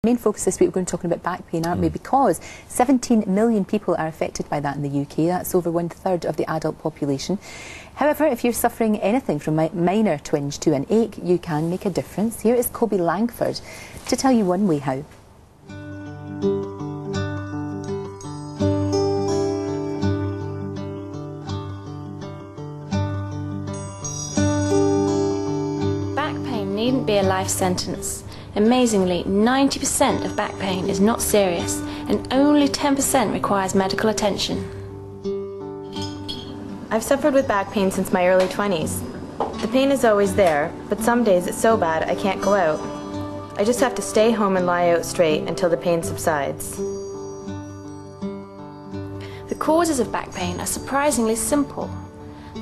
Main focus this week, we're going to be talking about back pain, aren't we? Because 17 million people are affected by that in the UK. That's over 1/3 of the adult population. However, if you're suffering anything from minor twinge to an ache, you can make a difference. Here is Coby Langford to tell you one way how. Back pain needn't be a life sentence. Amazingly, 90% of back pain is not serious and only 10% requires medical attention. I've suffered with back pain since my early 20s. The pain is always there, but some days it's so bad I can't go out. I just have to stay home and lie out straight until the pain subsides. The causes of back pain are surprisingly simple.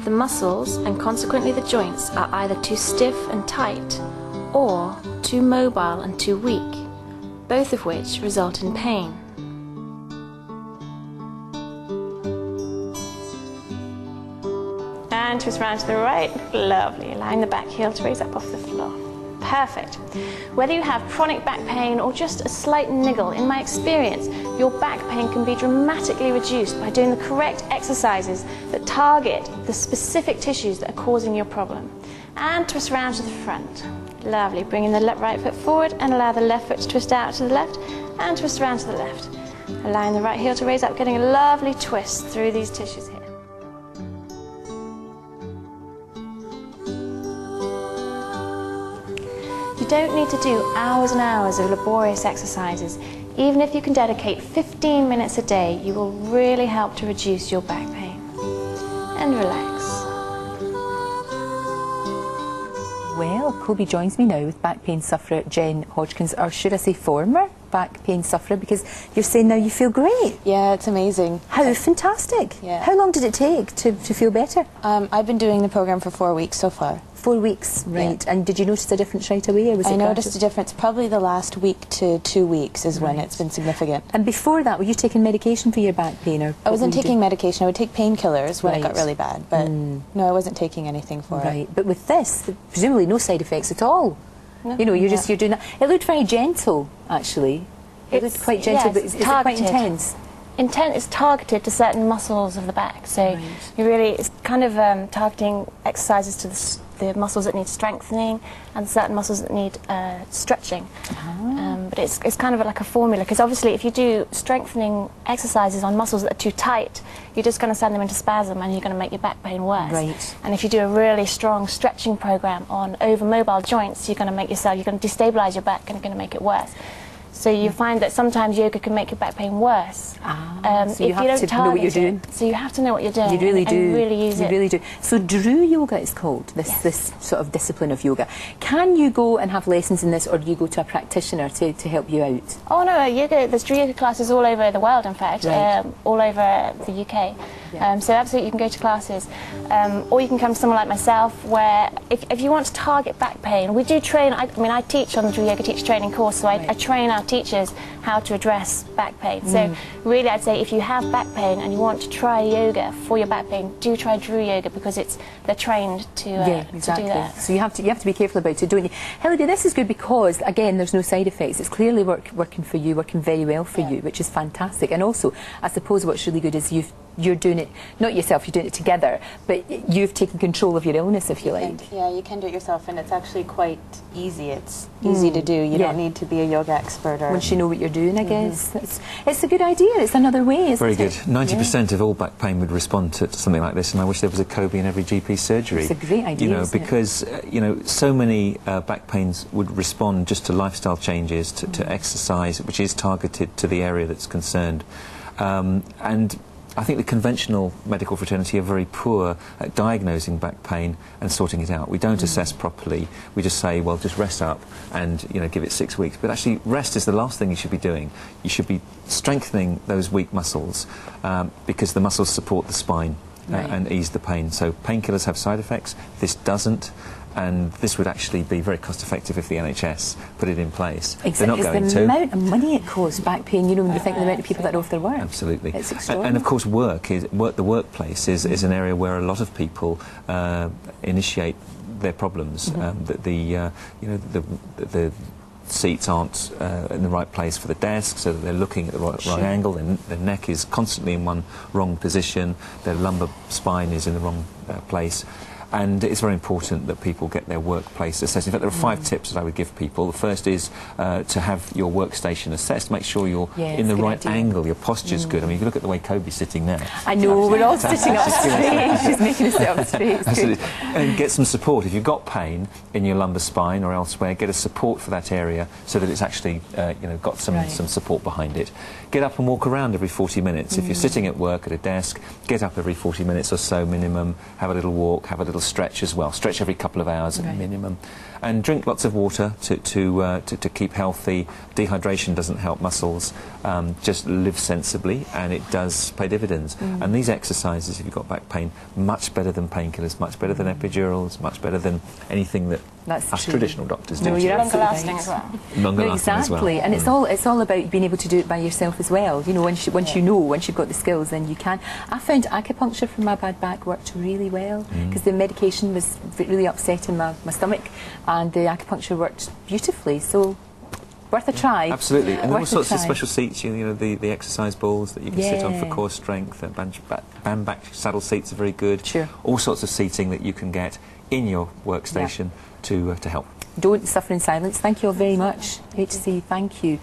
The muscles and consequently the joints are either too stiff and tight or too mobile and too weak, both of which result in pain. And twist round to the right. Lovely. Allowing the back heel to raise up off the floor. Perfect. Whether you have chronic back pain or just a slight niggle, in my experience, your back pain can be dramatically reduced by doing the correct exercises that target the specific tissues that are causing your problem. And twist round to the front. Lovely. Bringing the right foot forward and allow the left foot to twist out to the left and twist around to the left. Allowing the right heel to raise up, getting a lovely twist through these tissues here. You don't need to do hours and hours of laborious exercises. Even if you can dedicate 15 minutes a day, you will really help to reduce your back pain. And relax. Well, Coby joins me now with back pain sufferer Jen Hodgkins, or should I say former back pain sufferer, because you're saying now you feel great. Yeah, it's amazing. How fantastic. Yeah. How long did it take to feel better? I've been doing the program for 4 weeks so far. 4 weeks, right. Yeah. And did you notice a difference right away? Or was I noticed a difference probably the last week to 2 weeks is when it's been significant. And before that, were you taking medication for your back pain? Or I wasn't taking medication. I would take painkillers when it got really bad, but no, I wasn't taking anything for it. Right, but with this, presumably no side effects at all. No. You know, you're doing that. It looked very gentle, actually. It looked quite gentle, but is it quite intense? It's targeted to certain muscles of the back, so it's kind of targeting exercises to the muscles that need strengthening and certain muscles that need stretching. But it's kind of like a formula, because obviously if you do strengthening exercises on muscles that are too tight, you're just going to send them into spasm and you're going to make your back pain worse. Right. And if you do a really strong stretching program on overmobile joints, you're going to destabilize your back and you're going to make it worse. So you find that sometimes yoga can make your back pain worse. So you have to know what you're doing. So you have to know what you're doing. You really do. And really use it. You really do. So Drew yoga is called, this sort of discipline of yoga. Can you go and have lessons in this, or do you go to a practitioner to help you out? Oh no, there's Drew yoga classes all over the world, in fact, all over the UK. So absolutely you can go to classes. Or you can come to someone like myself, where if you want to target back pain, we do train. I teach on the Drew Yoga Teacher Training course, so I train our teachers how to address back pain. So really I'd say if you have back pain and you want to try yoga for your back pain, do try Drew Yoga, because they're trained to do that. So you have to be careful about it, don't you? Hilary, this is good because again there's no side effects. It's clearly working for you, working very well for you, which is fantastic. And also I suppose what's really good is you're doing it, not yourself, you're doing it together, but you've taken control of your illness, if you like. Yeah, you can do it yourself, and it's actually quite easy. It's easy to do. You don't need to be a yoga expert. Once you know what you're doing, I guess. It's a good idea. It's another way, isn't it? Very good. 90% of all back pain would respond to something like this, and I wish there was a Coby in every GP surgery. It's a great idea, isn't because so many back pains would respond just to lifestyle changes, to exercise, which is targeted to the area that's concerned. And I think the conventional medical fraternity are very poor at diagnosing back pain and sorting it out. We don't assess properly. We just say, well, just rest up and give it 6 weeks. But actually, rest is the last thing you should be doing. You should be strengthening those weak muscles because the muscles support the spine and ease the pain. So painkillers have side effects. This doesn't. And this would actually be very cost effective if the NHS put it in place. Exactly. They're not going to. The amount of money it costs, back pain, when you think of the amount of people that are off their work. Absolutely. It's extraordinary. And of course the workplace is an area where a lot of people initiate their problems. The seats aren't in the right place for the desk, so that they're looking at the wrong angle, and their neck is constantly in one wrong position, their lumbar spine is in the wrong place. And it's very important that people get their workplace assessed. In fact, there are 5 tips that I would give people. The first is to have your workstation assessed. Make sure you're in the right angle, your posture's good. I mean, if you look at the way Coby's sitting now. I know, we're all sitting up straight. She's making us sit up straight. Absolutely. And get some support. If you've got pain in your lumbar spine or elsewhere, get a support for that area so that it's actually got some support behind it. Get up and walk around every 40 minutes. If you're sitting at work at a desk, get up every 40 minutes or so minimum, have a little walk, have a little stretch as well. Stretch every couple of hours at minimum. And drink lots of water to keep healthy. Dehydration doesn't help muscles. Just live sensibly, and it does pay dividends. And these exercises, if you've got back pain, much better than painkillers, much better than epidurals, much better than anything that us traditional doctors do. You're longer lasting as well. Longer lasting as well. And it's all about being able to do it by yourself as well. You know, once you've got the skills, then you can. I found acupuncture for my bad back worked really well, because the medication was really upsetting my stomach, and the acupuncture worked beautifully. So worth a try. Absolutely. And there are all sorts of special seats, the exercise balls that you can sit on for core strength, and band back saddle seats are very good. Sure. All sorts of seating that you can get in your workstation to help. Don't suffer in silence. Thank you all very much. HC, thank you.